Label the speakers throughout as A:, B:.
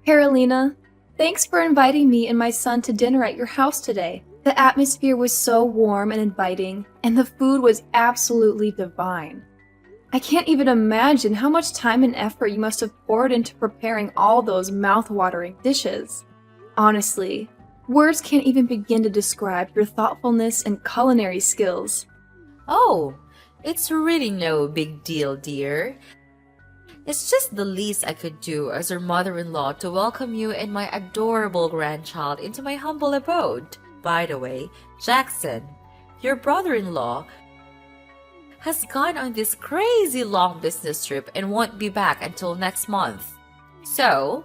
A: Carolina, thanks for inviting me and my son to dinner at your house today. The atmosphere was so warm and inviting, and the food was absolutely divine. I can't even imagine how much time and effort you must have poured into preparing all those mouth-watering dishes. Honestly, words can't even begin to describe your thoughtfulness and culinary skills.
B: Oh, it's really no big deal, dear. It's just the least I could do as your mother-in-law to welcome you and my adorable grandchild into my humble abode. By the way, Jackson, your brother-in-law, has gone on this crazy long business trip and won't be back until next month. So,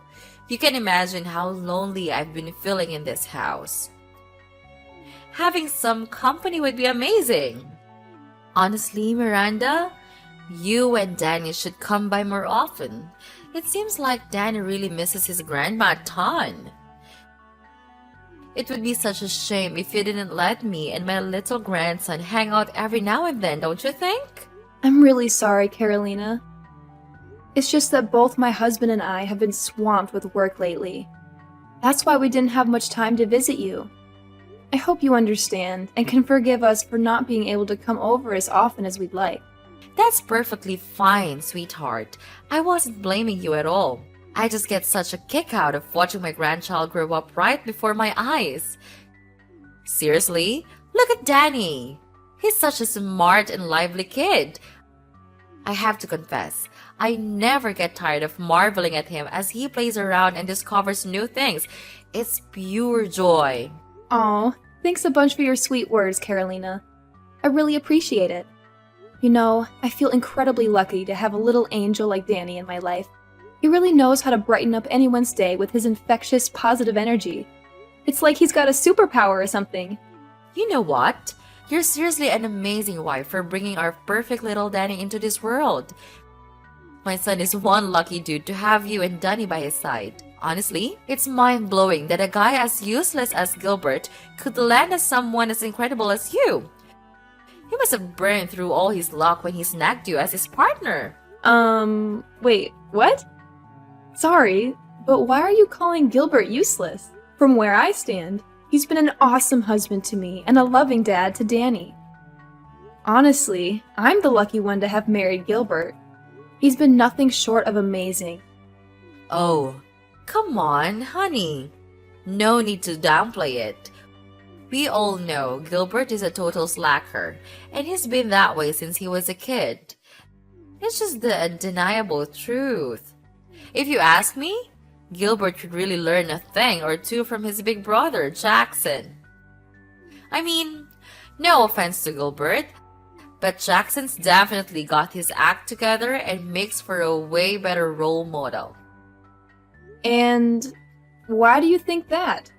B: you can imagine how lonely I've been feeling in this house. Having some company would be amazing. Honestly, Miranda, you and Danny should come by more often. It seems like Danny really misses his grandma a ton. It would be such a shame if you didn't let me and my little grandson hang out every now and then, don't you think?
A: I'm really sorry, Carolina. It's just that both my husband and I have been swamped with work lately. That's why we didn't have much time to visit you. I hope you understand and can forgive us for not being able to come over as often as we'd like.
B: That's perfectly fine, sweetheart. I wasn't blaming you at all. I just get such a kick out of watching my grandchild grow up right before my eyes. Seriously, look at Danny. He's such a smart and lively kid. I have to confess, I never get tired of marveling at him as he plays around and discovers new things. It's pure joy.
A: Aw, thanks a bunch for your sweet words, Carolina. I really appreciate it. You know, I feel incredibly lucky to have a little angel like Danny in my life. He really knows how to brighten up anyone's day with his infectious, positive energy. It's like he's got a superpower or something.
B: You know what? You're seriously an amazing wife for bringing our perfect little Danny into this world. My son is one lucky dude to have you and Danny by his side. Honestly, it's mind-blowing that a guy as useless as Gilbert could land as someone as incredible as you. He must have burned through all his luck when he snagged you as his partner.
A: Wait, what? Sorry, but why are you calling Gilbert useless? From where I stand, he's been an awesome husband to me and a loving dad to Danny. Honestly, I'm the lucky one to have married Gilbert. He's been nothing short of amazing.
B: Oh, come on, honey. No need to downplay it. We all know Gilbert is a total slacker, and he's been that way since he was a kid. It's just the undeniable truth. If you ask me, Gilbert should really learn a thing or two from his big brother, Jackson. I mean, no offense to Gilbert, but Jackson's definitely got his act together and makes for a way better role model.
A: And why do you think that?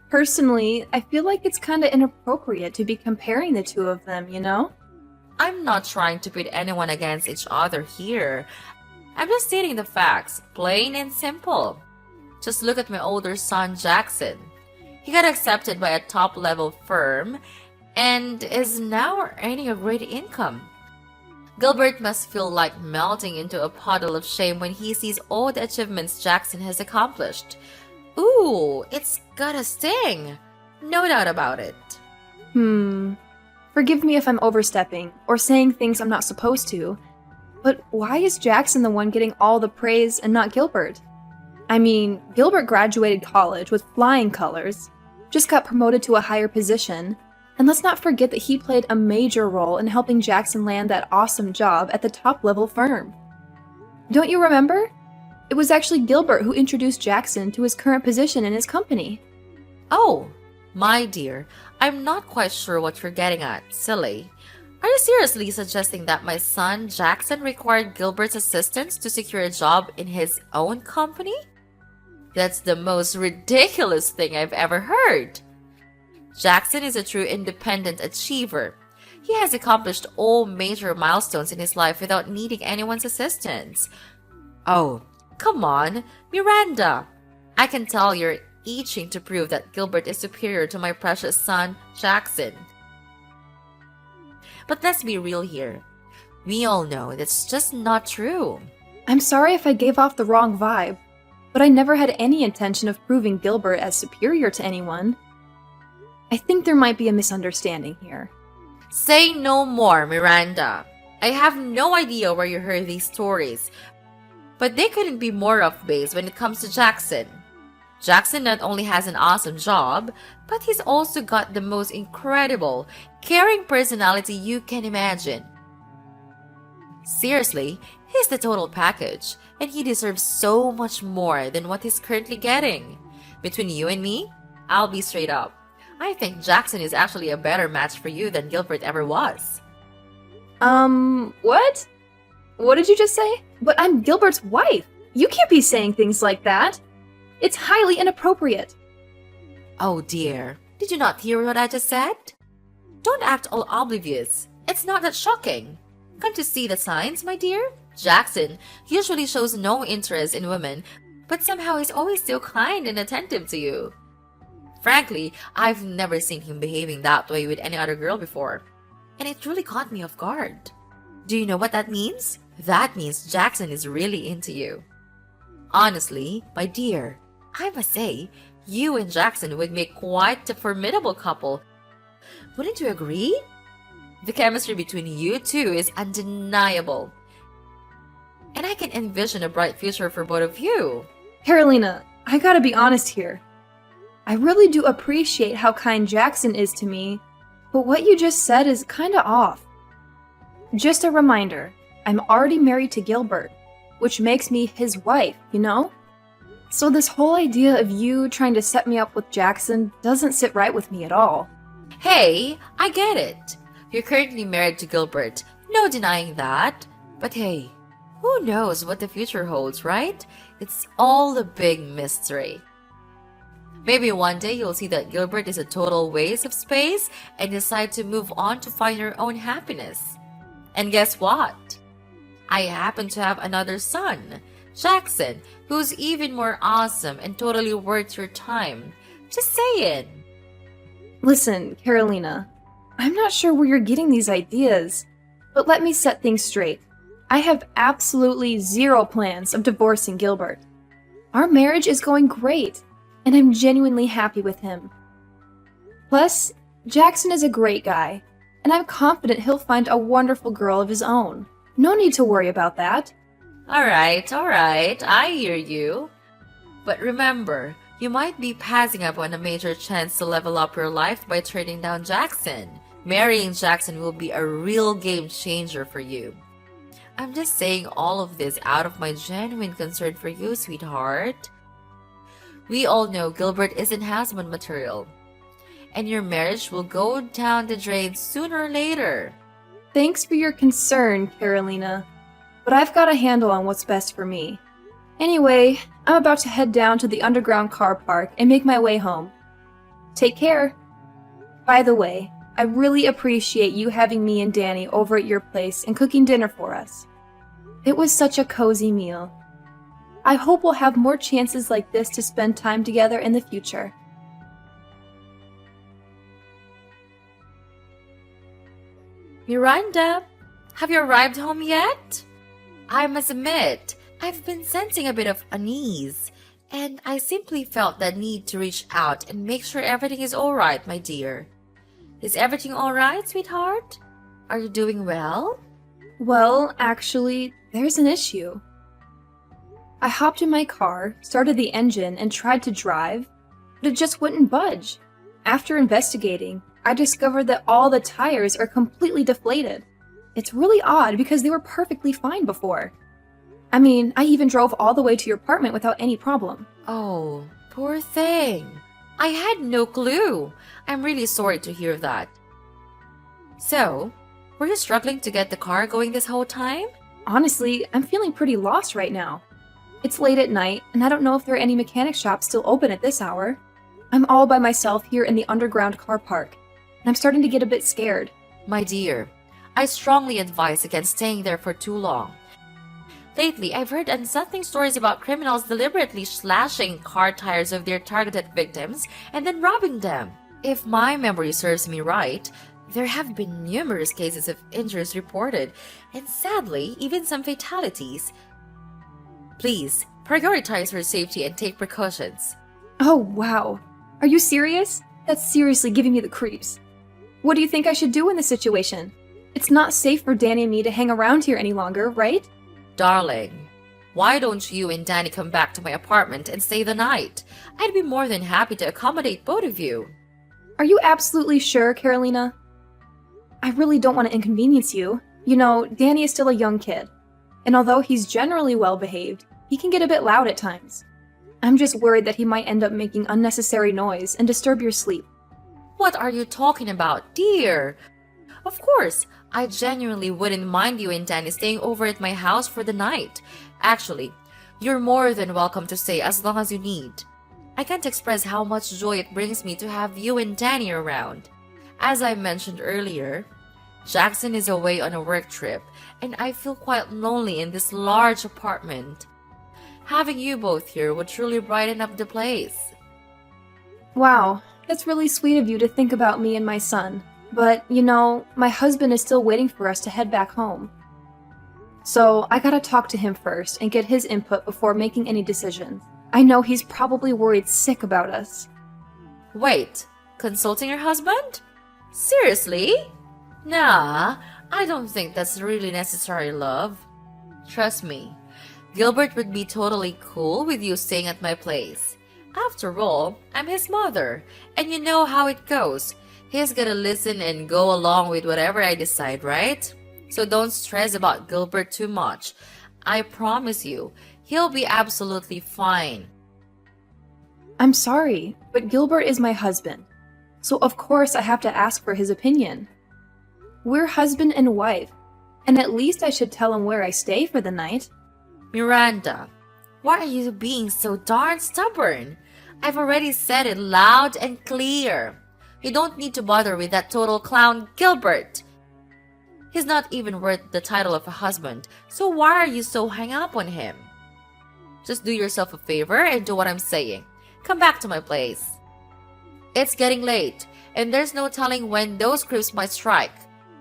A: Personally, I feel like it's kinda inappropriate to be comparing the two of them, you know?
B: I'm not trying to pit anyone against each other here. I'm just stating the facts, plain and simple. Just look at my older son, Jackson. He got accepted by a top-level firm and is now earning a great income. Gilbert must feel like melting into a puddle of shame when he sees all the achievements Jackson has accomplished. Ooh, it's gotta sting. No doubt about it.
A: Forgive me if I'm overstepping or saying things I'm not supposed to, but why is Jackson the one getting all the praise and not Gilbert? I mean, Gilbert graduated college with flying colors, just got promoted to a higher position, and let's not forget that he played a major role in helping Jackson land that awesome job at the top-level firm. Don't you remember? It was actually Gilbert who introduced Jackson to his current position in his company.
B: Oh, my dear, I'm not quite sure what you're getting at, silly. Are you seriously suggesting that my son Jackson required Gilbert's assistance to secure a job in his own company? That's the most ridiculous thing I've ever heard. Jackson is a true independent achiever. He has accomplished all major milestones in his life without needing anyone's assistance. Oh, come on, Miranda. I can tell you're itching to prove that Gilbert is superior to my precious son, Jackson. But let's be real here. We all know that's just not true.
A: I'm sorry if I gave off the wrong vibe. but I never had any intention of proving Gilbert as superior to anyone. I think there might be a misunderstanding here.
B: Say no more, Miranda. I have no idea where you heard these stories, but they couldn't be more off base when it comes to Jackson. Jackson not only has an awesome job, but he's also got the most incredible, caring personality you can imagine. Seriously, he's the total package, and he deserves so much more than what he's currently getting. Between you and me, I'll be straight up. I think Jackson is actually a better match for you than Gilbert ever was.
A: What? What did you just say? But I'm Gilbert's wife. You can't be saying things like that. It's highly inappropriate.
B: Oh dear, did you not hear what I just said? Don't act all oblivious. It's not that shocking. Can't you see the signs, my dear? Jackson usually shows no interest in women, but somehow he's always so kind and attentive to you. Frankly, I've never seen him behaving that way with any other girl before, and it really caught me off guard. Do you know what that means? That means Jackson is really into you. Honestly, my dear, I must say, you and Jackson would make quite a formidable couple. Wouldn't you agree? The chemistry between you two is undeniable. And I can envision a bright future for both of you.
A: Carolina, I gotta be honest here. I really do appreciate how kind Jackson is to me, but what you just said is kinda off. Just a reminder, I'm already married to Gilbert, which makes me his wife, you know? So this whole idea of you trying to set me up with Jackson doesn't sit right with me at all.
B: Hey, I get it. You're currently married to Gilbert, no denying that. But hey, who knows what the future holds, right? It's all a big mystery. Maybe one day you'll see that Gilbert is a total waste of space and decide to move on to find your own happiness. And guess what? I happen to have another son, Jackson, who's even more awesome and totally worth your time. Just saying.
A: Listen, Carolina, I'm not sure where you're getting these ideas, but let me set things straight. I have absolutely zero plans of divorcing Gilbert. Our marriage is going great, and I'm genuinely happy with him. Plus, Jackson is a great guy, and I'm confident he'll find a wonderful girl of his own. No need to worry about that.
B: All right, I hear you. But remember, you might be passing up on a major chance to level up your life by turning down Jackson. Marrying Jackson will be a real game changer for you. I'm just saying all of this out of my genuine concern for you, sweetheart. We all know Gilbert isn't husband material, and your marriage will go down the drain sooner or later.
A: Thanks for your concern, Carolina, but I've got a handle on what's best for me. Anyway, I'm about to head down to the underground car park and make my way home. Take care. By the way, I really appreciate you having me and Danny over at your place and cooking dinner for us. It was such a cozy meal. I hope we'll have more chances like this to spend time together in the future.
B: Miranda, have you arrived home yet? I must admit, I've been sensing a bit of unease, and I simply felt the need to reach out and make sure everything is alright, my dear. Is everything alright, sweetheart? Are you doing well?
A: Well, actually, there's an issue. I hopped in my car, started the engine, and tried to drive, but it just wouldn't budge. After investigating, I discovered that all the tires are completely deflated. It's really odd because they were perfectly fine before. I mean, I even drove all the way to your apartment without any problem.
B: Oh, poor thing. I had no clue. I'm really sorry to hear that. So, were you struggling to get the car going this whole time?
A: Honestly, I'm feeling pretty lost right now. It's late at night, and I don't know if there are any mechanic shops still open at this hour. I'm all by myself here in the underground car park, and I'm starting to get a bit scared.
B: My dear, I strongly advise against staying there for too long. Lately, I've heard unsettling stories about criminals deliberately slashing car tires of their targeted victims and then robbing them. If my memory serves me right, there have been numerous cases of injuries reported, and sadly, even some fatalities. Please, Prioritize her safety and take precautions.
A: Oh, wow. Are you serious? That's seriously giving me the creeps. What do you think I should do in this situation? It's not safe for Danny and me to hang around here any longer, right?
B: Darling, why don't you and Danny come back to my apartment and stay the night? I'd be more than happy to accommodate both of you.
A: Are you absolutely sure, Carolina? I really don't want to inconvenience you. You know, Danny is still a young kid. And although he's generally well behaved, he can get a bit loud at times. I'm just worried that he might end up making unnecessary noise and disturb your sleep.
B: What are you talking about, dear? Of course, I genuinely wouldn't mind you and Danny staying over at my house for the night. Actually, you're more than welcome to stay as long as you need. I can't express how much joy it brings me to have you and Danny around. As I mentioned earlier, Jackson is away on a work trip, and I feel quite lonely in this large apartment. Having you both here would truly brighten up the place.
A: Wow, that's really sweet of you to think about me and my son. But, you know, my husband is still waiting for us to head back home. So I gotta talk to him first and get his input before making any decisions. I know he's probably worried sick about us.
B: Wait, consulting your husband? Seriously? Nah, I don't think that's really necessary, love. Trust me, Gilbert would be totally cool with you staying at my place. After all, I'm his mother, and you know how it goes. He's gonna listen and go along with whatever I decide, right? So don't stress about Gilbert too much. I promise you, he'll be absolutely fine.
A: I'm sorry, but Gilbert is my husband. So of course I have to ask for his opinion. We're husband and wife, and at least I should tell him where I stay for the night.
B: Miranda, why are you being so darn stubborn? I've already said it loud and clear. You don't need to bother with that total clown Gilbert. He's not even worth the title of a husband, so why are you so hung up on him? Just do yourself a favor and do what I'm saying. Come back to my place. It's getting late, and there's no telling when those creeps might strike.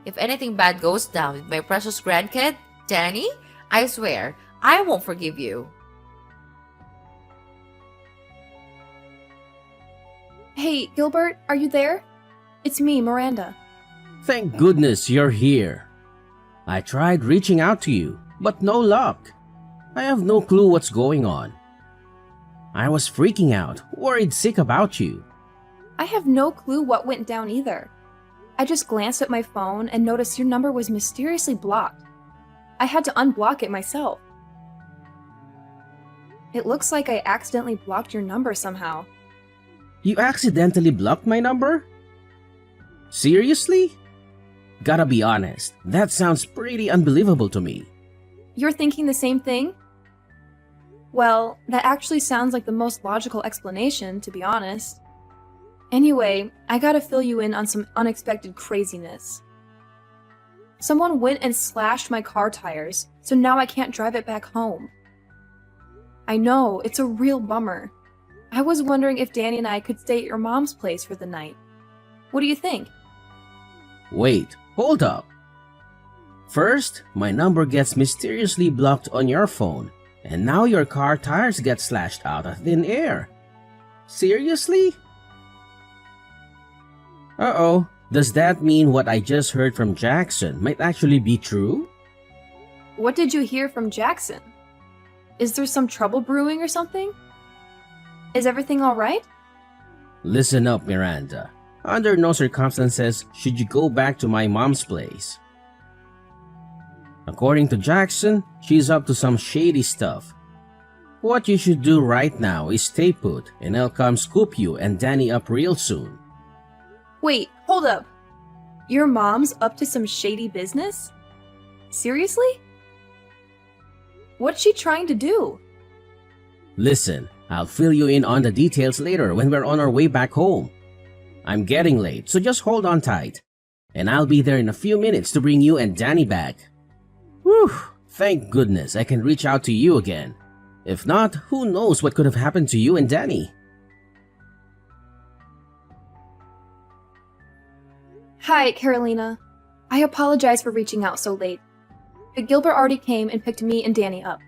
B: If anything bad goes down with my precious grandkid, Danny, I swear, I won't forgive you.
A: Hey, Gilbert, are you there? It's me, Miranda.
C: Thank goodness you're here. I tried reaching out to you, but no luck. I have no clue what's going on. I was freaking out, worried sick about you.
A: I have no clue what went down either. I just glanced at my phone and noticed your number was mysteriously blocked. I had to unblock it myself. It looks like I accidentally blocked your number somehow.
C: You accidentally blocked my number? Seriously? Gotta be honest, that sounds pretty unbelievable to me.
A: You're thinking the same thing? Well, that actually sounds like the most logical explanation, to be honest. Anyway, I gotta fill you in on some unexpected craziness. Someone went and slashed my car tires, so now I can't drive it back home. I know, it's a real bummer. I was wondering if Danny and I could stay at your mom's place for the night. What do you think?
C: Wait, hold up. First, my number gets mysteriously blocked on your phone, and now your car tires get slashed out of thin air. Seriously? Uh-oh, does that mean what I just heard from Jackson might actually be true?
A: What did you hear from Jackson? Is there some trouble brewing or something? Is everything alright?
C: Listen up, Miranda. Under no circumstances should you go back to my mom's place. According to Jackson, she's up to some shady stuff. What you should do right now is stay put, and I'll come scoop you and Danny up real soon.
A: Wait, hold up. Your mom's up to some shady business? Seriously? What's she trying to do?
C: Listen, I'll fill you in on the details later when we're on our way back home. I'm getting late, so just hold on tight. And I'll be there in a few minutes to bring you and Danny back. Whew, thank goodness I can reach out to you again. If not, who knows what could have happened to you and Danny.
A: Hi, Carolina. I apologize for reaching out so late. But Gilbert already came and picked me and Danny up.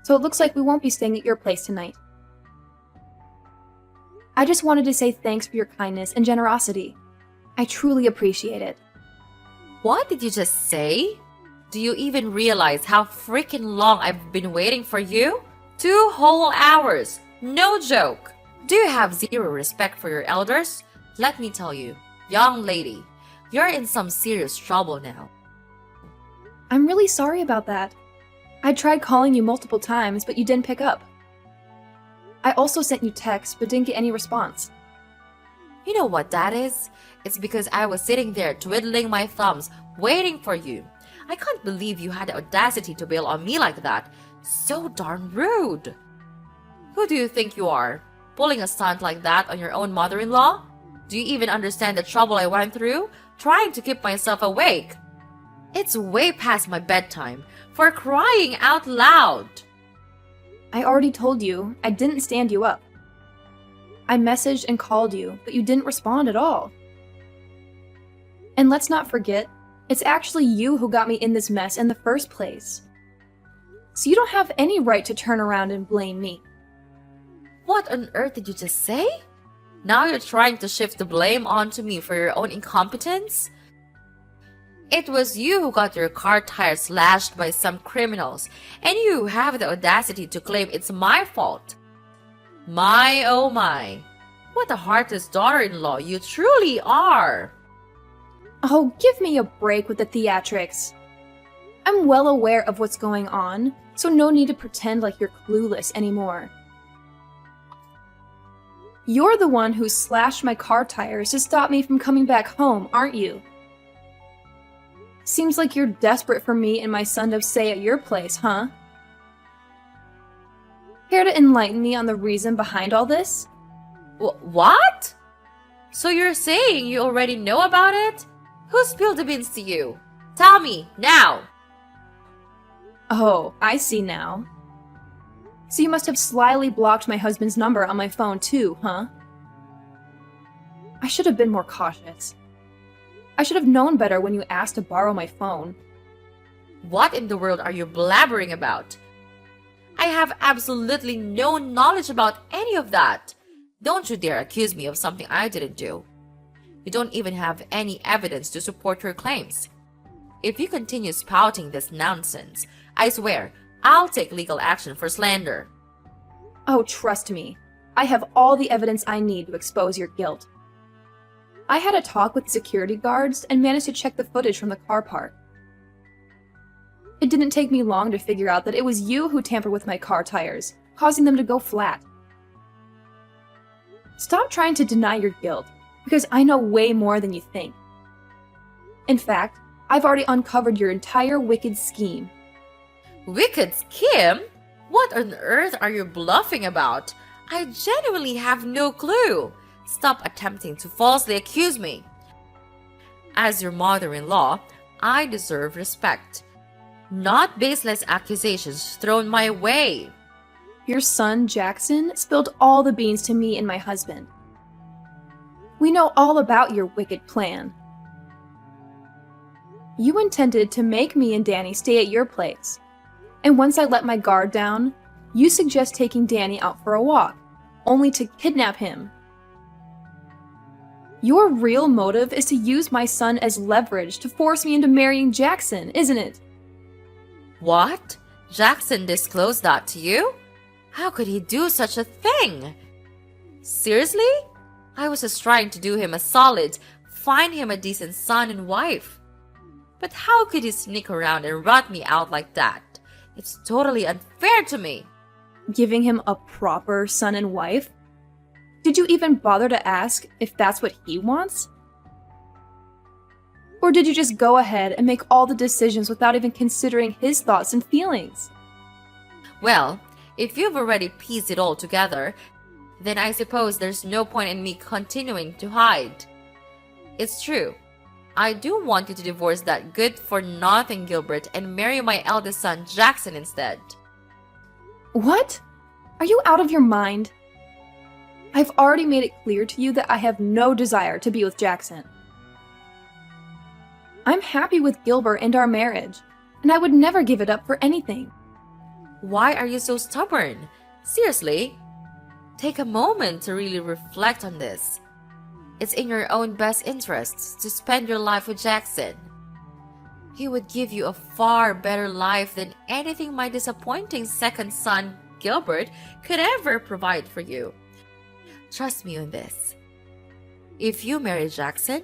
A: so it looks like we won't be staying at your place tonight. I just wanted to say thanks for your kindness and generosity. I truly appreciate it.
B: What did you just say? Do you even realize how freaking long I've been waiting for you? 2 whole hours. No joke. Do you have zero respect for your elders? Let me tell you, young lady, you're in some serious trouble now.
A: I'm really sorry about that. I tried calling you multiple times, but you didn't pick up. I also sent you texts, but didn't get any response.
B: You know what that is? It's because I was sitting there twiddling my thumbs, waiting for you. I can't believe you had the audacity to bail on me like that. So darn rude. Who do you think you are? Pulling a stunt like that on your own mother-in-law? Do you even understand the trouble I went through, trying to keep myself awake? It's way past my bedtime, for crying out loud.
A: I already told you, I didn't stand you up. I messaged and called you, but you didn't respond at all. And let's not forget, it's actually you who got me in this mess in the first place. So you don't have any right to turn around and blame me.
B: What on earth did you just say? Now you're trying to shift the blame onto me for your own incompetence? It was you who got your car tires slashed by some criminals, and you have the audacity to claim it's my fault. My oh my, what a heartless daughter-in-law you truly are!
A: Oh, give me a break with the theatrics. I'm well aware of what's going on, so no need to pretend like you're clueless anymore. You're the one who slashed my car tires to stop me from coming back home, aren't you? Seems like you're desperate for me and my son to stay at your place, huh? Care to enlighten me on the reason behind all this?
B: What? So you're saying you already know about it? Who spilled the beans to you? Tell me, now!
A: Oh, I see now. So you must have slyly blocked my husband's number on my phone too, huh? I should have been more cautious. I should have known better when you asked to borrow my phone.
B: What in the world are you blabbering about? I have absolutely no knowledge about any of that. Don't you dare accuse me of something I didn't do. You don't even have any evidence to support your claims. If you continue spouting this nonsense, I swear I'll take legal action for slander.
A: Oh, trust me. I have all the evidence I need to expose your guilt. I had a talk with security guards and managed to check the footage from the car park. It didn't take me long to figure out that it was you who tampered with my car tires, causing them to go flat. Stop trying to deny your guilt, because I know way more than you think. In fact, I've already uncovered your entire wicked scheme.
B: Wicked scheme? What on earth are you bluffing about? I genuinely have no clue. Stop attempting to falsely accuse me. As your mother-in-law, I deserve respect, not baseless accusations thrown my way.
A: Your son, Jackson, spilled all the beans to me and my husband. We know all about your wicked plan. You intended to make me and Danny stay at your place. And once I let my guard down, you suggest taking Danny out for a walk, only to kidnap him. Your real motive is to use my son as leverage to force me into marrying Jackson, isn't it?
B: What? Jackson disclosed that to you? How could he do such a thing? Seriously? I was just trying to do him a solid, find him a decent son and wife. But how could he sneak around and rat me out like that? It's totally unfair to me.
A: Giving him a proper son and wife? Did you even bother to ask if that's what he wants? Or did you just go ahead and make all the decisions without even considering his thoughts and feelings?
B: Well, if you've already pieced it all together, then I suppose there's no point in me continuing to hide. It's true. I do want you to divorce that good-for-nothing Gilbert and marry my eldest son Jackson instead.
A: What? Are you out of your mind? I've already made it clear to you that I have no desire to be with Jackson. I'm happy with Gilbert and our marriage, and I would never give it up for anything.
B: Why are you so stubborn? Seriously, take a moment to really reflect on this. It's in your own best interests to spend your life with Jackson. He would give you a far better life than anything my disappointing second son, Gilbert, could ever provide for you. Trust me on this. If you marry Jackson,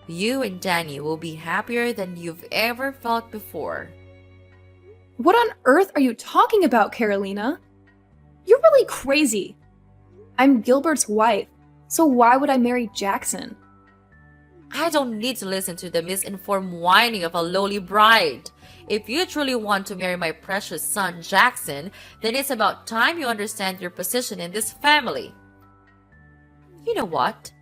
B: you and Danny will be happier than you've ever felt before.
A: What on earth are you talking about, Carolina? You're really crazy. I'm Gilbert's wife, so why would I marry Jackson?
B: I don't need to listen to the misinformed whining of a lowly bride. If you truly want to marry my precious son, Jackson, then it's about time you understand your position in this family. You know what?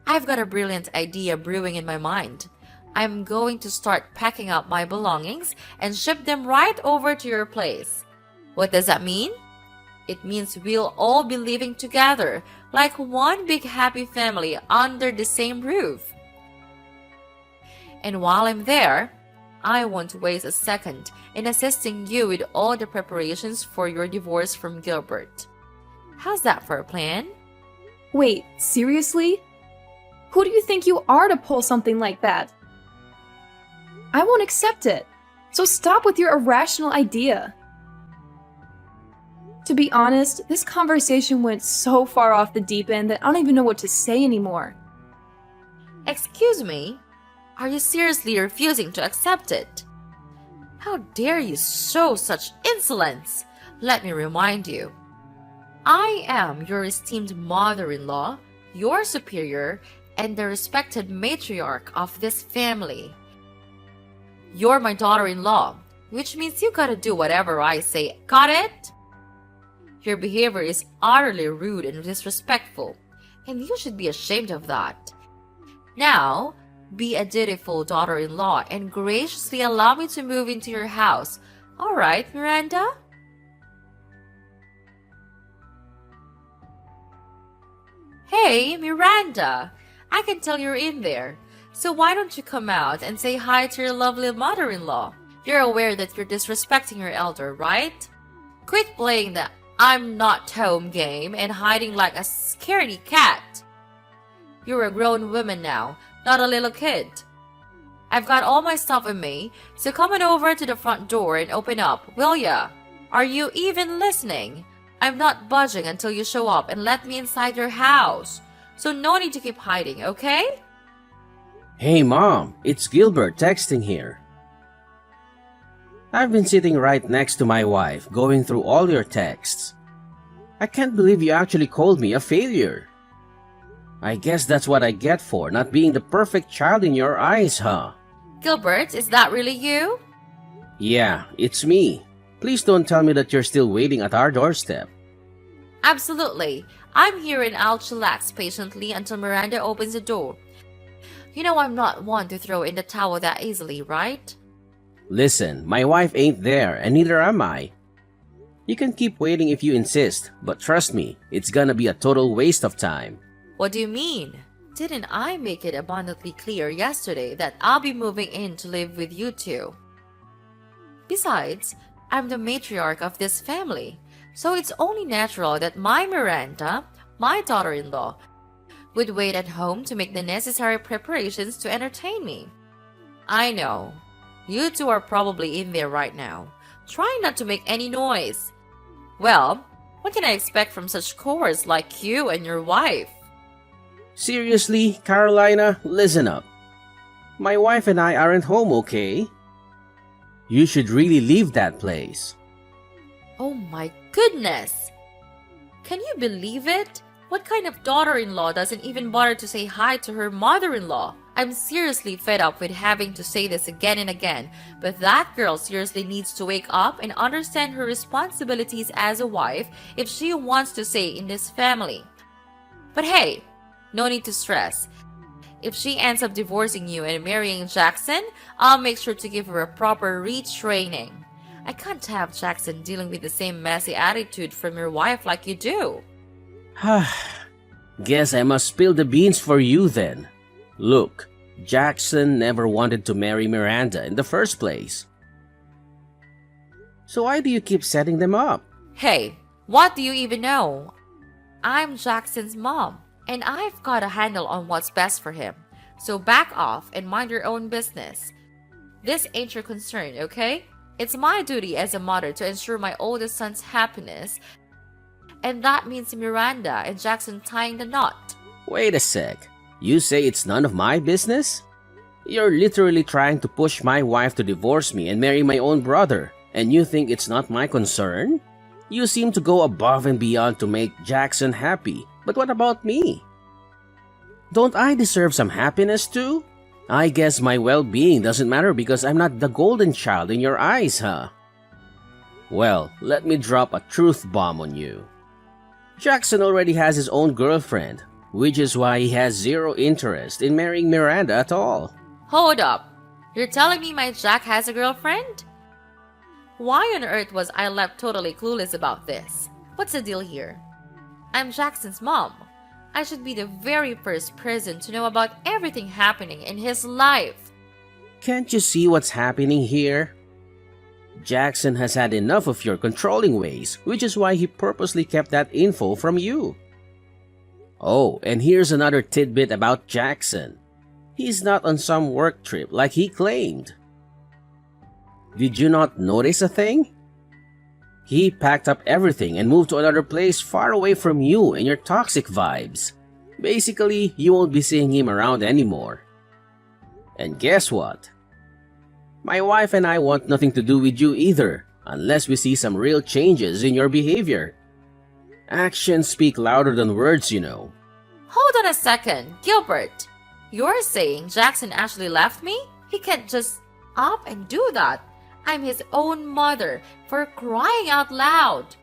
B: I've got a brilliant idea brewing in my mind. I'm going to start packing up my belongings and ship them right over to your place. What does that mean? It means we'll all be living together, like one big happy family under the same roof. And while I'm there, I won't waste a second in assisting you with all the preparations for your divorce from Gilbert. How's that for a plan?
A: Wait, seriously? Who do you think you are to pull something like that? I won't accept it, so stop with your irrational idea. To be honest, this conversation went so far off the deep end that I don't even know what to say anymore.
B: Excuse me? Are you seriously refusing to accept it? How dare you show such insolence? Let me remind you. I am your esteemed mother-in-law, your superior, and the respected matriarch of this family. You're my daughter-in-law, which means you gotta do whatever I say. Got it? Your behavior is utterly rude and disrespectful, and you should be ashamed of that. Now, be a dutiful daughter-in-law and graciously allow me to move into your house. All right, Miranda? Hey, Miranda! I can tell you're in there. So why don't you come out and say hi to your lovely mother-in-law? You're aware that you're disrespecting your elder, right? Quit playing the I'm not home game and hiding like a scaredy cat. You're a grown woman now, not a little kid. I've got all my stuff with me, so come on over to the front door and open up, will ya? Are you even listening? I'm not budging until you show up and let me inside your house. So no need to keep hiding, okay?
C: Hey Mom, it's Gilbert texting here. I've been sitting right next to my wife, going through all your texts. I can't believe you actually called me a failure. I guess that's what I get for not being the perfect child in your eyes, huh?
B: Gilbert, is that really you?
C: Yeah, it's me. Please don't tell me that you're still waiting at our doorstep.
B: Absolutely. I'm here and I'll chillax patiently until Miranda opens the door. You know I'm not one to throw in the towel that easily, right?
C: Listen, my wife ain't there and neither am I. You can keep waiting if you insist, but trust me, it's gonna be a total waste of time.
B: What do you mean? Didn't I make it abundantly clear yesterday that I'll be moving in to live with you two? Besides, I'm the matriarch of this family, so it's only natural that my Miranda, my daughter-in-law, would wait at home to make the necessary preparations to entertain me. I know. You two are probably in there right now, trying not to make any noise. Well, what can I expect from such cowards like you and your wife?
C: Seriously, Carolina, listen up. My wife and I aren't home, okay? You should really leave that place.
B: Oh my goodness! Can you believe it? What kind of daughter-in-law doesn't even bother to say hi to her mother-in-law? I'm seriously fed up with having to say this again and again, but that girl seriously needs to wake up and understand her responsibilities as a wife if she wants to stay in this family. But hey, no need to stress. If she ends up divorcing you and marrying Jackson, I'll make sure to give her a proper retraining. I can't have Jackson dealing with the same messy attitude from your wife like you do.
C: Guess I must spill the beans for you then. Look, Jackson never wanted to marry Miranda in the first place. So why do you keep setting them up?
B: Hey, what do you even know? I'm Jackson's mom, and I've got a handle on what's best for him. So back off and mind your own business. This ain't your concern, okay? It's my duty as a mother to ensure my oldest son's happiness, and that means Miranda and Jackson tying the knot.
C: Wait a sec. You say it's none of my business? You're literally trying to push my wife to divorce me and marry my own brother, and you think it's not my concern? You seem to go above and beyond to make Jackson happy, but what about me? Don't I deserve some happiness too? I guess my well-being doesn't matter because I'm not the golden child in your eyes, huh? Well, let me drop a truth bomb on you. Jackson already has his own girlfriend, which is why he has zero interest in marrying Miranda at all.
B: Hold up. You're telling me my Jack has a girlfriend? Why on earth was I left totally clueless about this? What's the deal here? I'm Jackson's mom. I should be the very first person to know about everything happening in his life.
C: Can't you see what's happening here? Jackson has had enough of your controlling ways, which is why he purposely kept that info from you. Oh, and here's another tidbit about Jackson. He's not on some work trip like he claimed. Did you not notice a thing? He packed up everything and moved to another place far away from you and your toxic vibes. Basically, you won't be seeing him around anymore. And guess what? My wife and I want nothing to do with you either, unless we see some real changes in your behavior. Actions speak louder than words, you know.
B: Hold on a second, Gilbert. You're saying Jackson actually left me? He can't just up and do that. I'm his own mother, for crying out loud.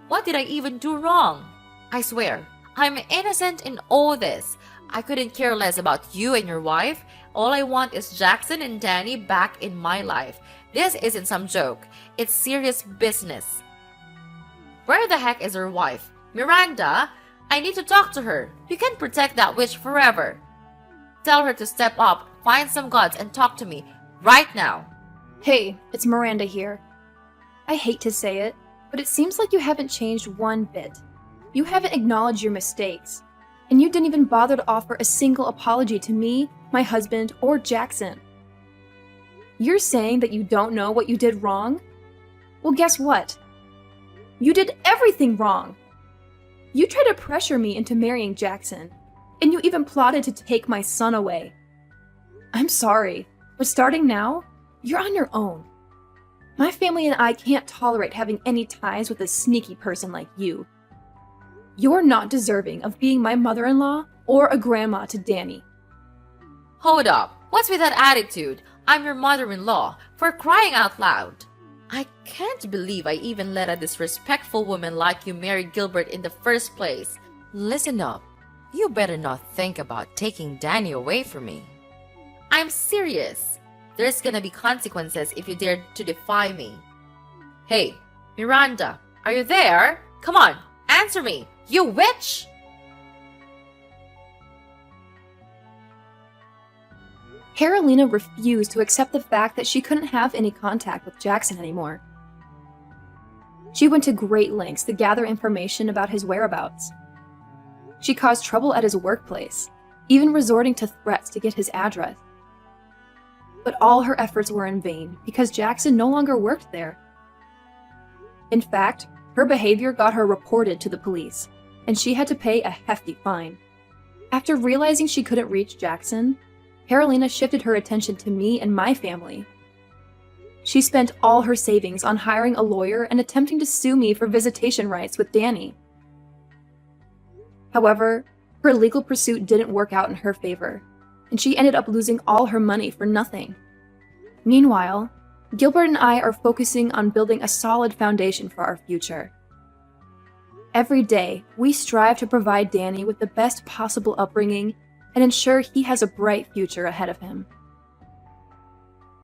B: What did I even do wrong? I swear, I'm innocent in all this. I couldn't care less about you and your wife. All I want is Jackson and Danny back in my life. This isn't some joke. It's serious business. Where the heck is her wife? Miranda, I need to talk to her. You can't protect that witch forever. Tell her to step up, find some guts, and talk to me right now.
A: Hey, it's Miranda here. I hate to say it, but it seems like you haven't changed one bit. You haven't acknowledged your mistakes, and you didn't even bother to offer a single apology to me, my husband, or Jackson. You're saying that you don't know what you did wrong? Well, guess what? You did everything wrong. You tried to pressure me into marrying Jackson, and you even plotted to take my son away. I'm sorry, but starting now, you're on your own. My family and I can't tolerate having any ties with a sneaky person like you. You're not deserving of being my mother-in-law or a grandma to Danny.
B: Hold up. What's with that attitude? I'm your mother-in-law, for crying out loud. I can't believe I even let a disrespectful woman like you marry Gilbert in the first place. Listen up. You better not think about taking Danny away from me. I'm serious. There's gonna be consequences if you dare to defy me. Hey, Miranda, are you there? Come on, answer me, you witch!
A: Carolina refused to accept the fact that she couldn't have any contact with Jackson anymore. She went to great lengths to gather information about his whereabouts. She caused trouble at his workplace, even resorting to threats to get his address. But all her efforts were in vain because Jackson no longer worked there. In fact, her behavior got her reported to the police, and she had to pay a hefty fine. After realizing she couldn't reach Jackson, Carolina shifted her attention to me and my family. She spent all her savings on hiring a lawyer and attempting to sue me for visitation rights with Danny. However, her legal pursuit didn't work out in her favor, and she ended up losing all her money for nothing. Meanwhile, Gilbert and I are focusing on building a solid foundation for our future. Every day, we strive to provide Danny with the best possible upbringing and ensure he has a bright future ahead of him.